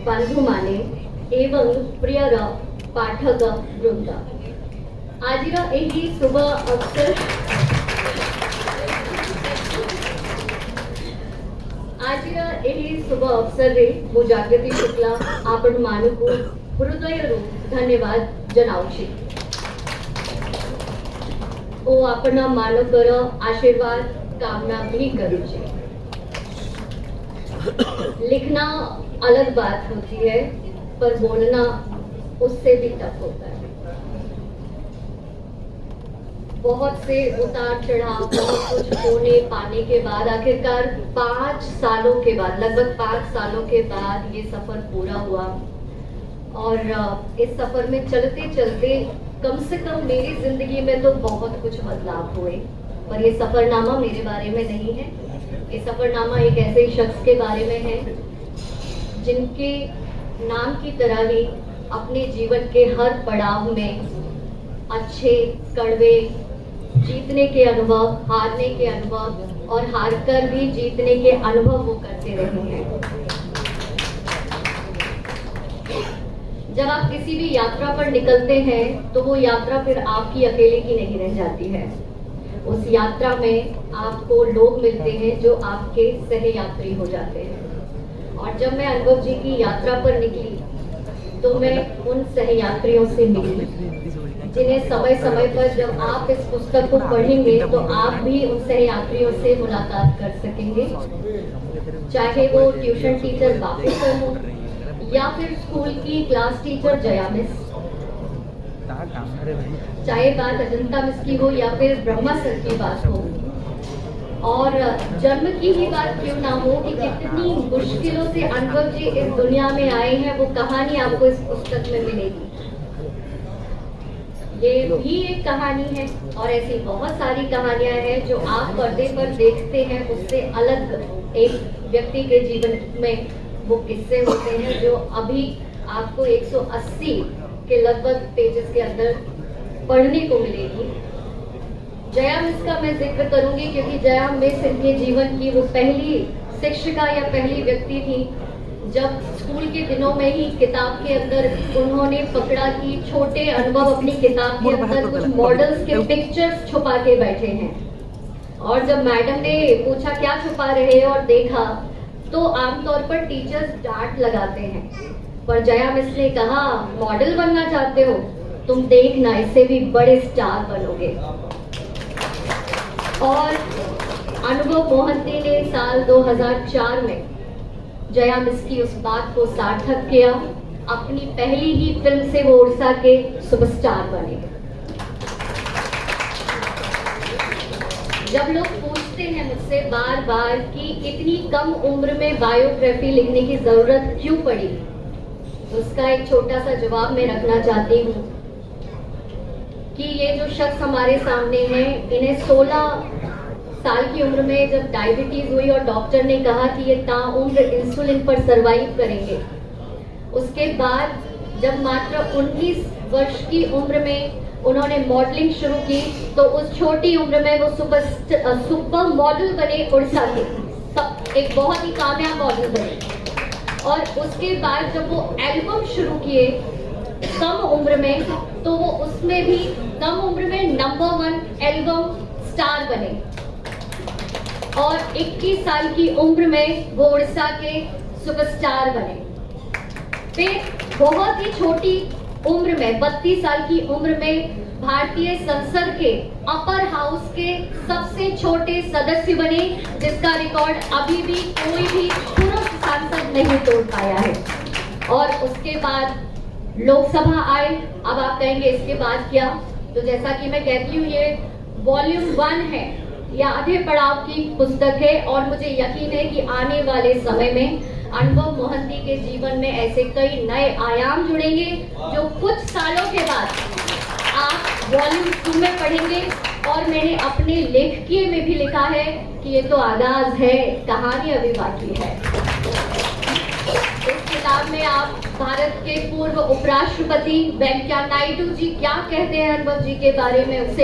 बंधुमाने एवं प्रियर पाठक वृंद आज यही शुभ अवसर आज यही शुभ अवसर रे मु जागृति शुक्ला आपण मानू हृदयरू धन्यवाद जनावु छी। ओ अपना मानव पर आशीर्वाद कामना भी करूँ छी। लिखना अलग बात होती है पर बोलना उससे भी टफ होता है। बहुत से उतार चढ़ाव, बहुत कुछ होने पाने के बाद आखिरकार 5 सालों के बाद, लगभग 5 सालों के बाद ये सफर पूरा हुआ। और इस सफर में चलते चलते कम से कम मेरी जिंदगी में तो बहुत कुछ बदलाव हुए, पर ये सफरनामा मेरे बारे में नहीं है। ये सफरनामा एक ऐसे शख्स के बारे में है जिनके नाम की तरह ही अपने जीवन के हर पड़ाव में अच्छे कड़वे जीतने के अनुभव, हारने के अनुभव और हारकर भी जीतने के अनुभव वो करते रहे हैं। जब आप किसी भी यात्रा पर निकलते हैं तो वो यात्रा फिर आपकी अकेले की नहीं रह जाती है। उस यात्रा में आपको लोग मिलते हैं जो आपके सहयात्री हो जाते हैं। और जब मैं अनुभव जी की यात्रा पर निकली तो मैं उन सहयात्रियों से मिली जिन्हें समय समय पर जब आप इस पुस्तक को पढ़ेंगे तो आप भी उन सहयात्रियों से मुलाकात कर सकेंगे, चाहे वो ट्यूशन टीचर वापिस सर हो या फिर स्कूल की क्लास टीचर जया मिस, चाहे बात अजंता मिस की हो या फिर ब्रह्मा सर की बात हो, और जन्म की ही बात क्यों ना हो कि कितनी मुश्किलों से अनुभव जी इस दुनिया में आए हैं, वो कहानी आपको इस पुस्तक में मिलेगी। ये भी एक कहानी है और ऐसी बहुत सारी कहानियां हैं जो आप पर्दे पर देखते हैं, उससे अलग एक व्यक्ति के जीवन में वो किस्से होते हैं जो अभी आपको 180 के लगभग पेजेस के अंदर पढ़ने को मिलेगी। जया मिस का मैं जिक्र करूंगी क्योंकि जया मिस इनके जीवन की वो पहली शिक्षिका या पहली व्यक्ति थी जब स्कूल के दिनों में ही किताब के अंदर उन्होंने पकड़ा कि छोटे अनुभव अपनी किताब के अंदर कुछ मॉडल्स के पिक्चर्स छुपा के बैठे हैं। और जब मैडम ने पूछा क्या छुपा रहे और देखा तो आमतौर पर टीचर्स डांट लगाते हैं, पर जया मिस ने कहा मॉडल बनना चाहते हो, तुम देखना इससे भी बड़े स्टार बनोगे। और अनुभव मोहंती ने साल 2004 में जया मिस की उस बात को सार्थक किया। अपनी पहली ही फिल्म से वो उड़ीसा के सुपरस्टार बने। जब लोग पूछते हैं मुझसे बार बार कि इतनी कम उम्र में बायोग्राफी लिखने की जरूरत क्यों पड़ी, तो उसका एक छोटा सा जवाब मैं रखना चाहती हूँ कि ये जो शख्स हमारे सामने हैं, इन्हें 16 साल की उम्र में जब डायबिटीज हुई और डॉक्टर ने कहा कि ये ताउम्र इंसुलिन पर सरवाइव करेंगे, उसके बाद जब मात्र 19 वर्ष की उम्र में उन्होंने मॉडलिंग शुरू की तो उस छोटी उम्र में वो सुपर मॉडल बने उड़ीसा के, एक बहुत ही कामयाब मॉडल बने। और उसके बाद जब वो एल्बम शुरू किए कम उम्र में तो वो उसमें भी कम उम्र में नंबर 1 एल्बम स्टार बने। और 21 साल की उम्र में वो उड़ीसा के सुपरस्टार बने। फिर बहुत ही छोटी उम्र में 32 साल की उम्र में भारतीय संसद के अपर हाउस के सबसे छोटे सदस्य बने, जिसका रिकॉर्ड अभी भी कोई भी पुरुष सांसद नहीं तोड़ पाया है। और उसके बाद लोकसभा आए। अब आप कहेंगे इसके बाद क्या, तो जैसा कि मैं कहती हूँ ये वॉल्यूम 1 है या आधे पड़ाव की पुस्तक है और मुझे यकीन है कि आने वाले समय में अनुभव मोहंती के जीवन में ऐसे कई नए आयाम जुड़ेंगे जो कुछ सालों के बाद आप वॉल्यूम 2 में पढ़ेंगे। और मैंने अपने लेखकीय में भी लिखा है कि ये तो आगाज है, कहानी अभी बाकी है। इस किताब में आप भारत के पूर्व उपराष्ट्रपति वेंकैया नायडू जी क्या कहते हैं अनुभव जी के बारे में, उससे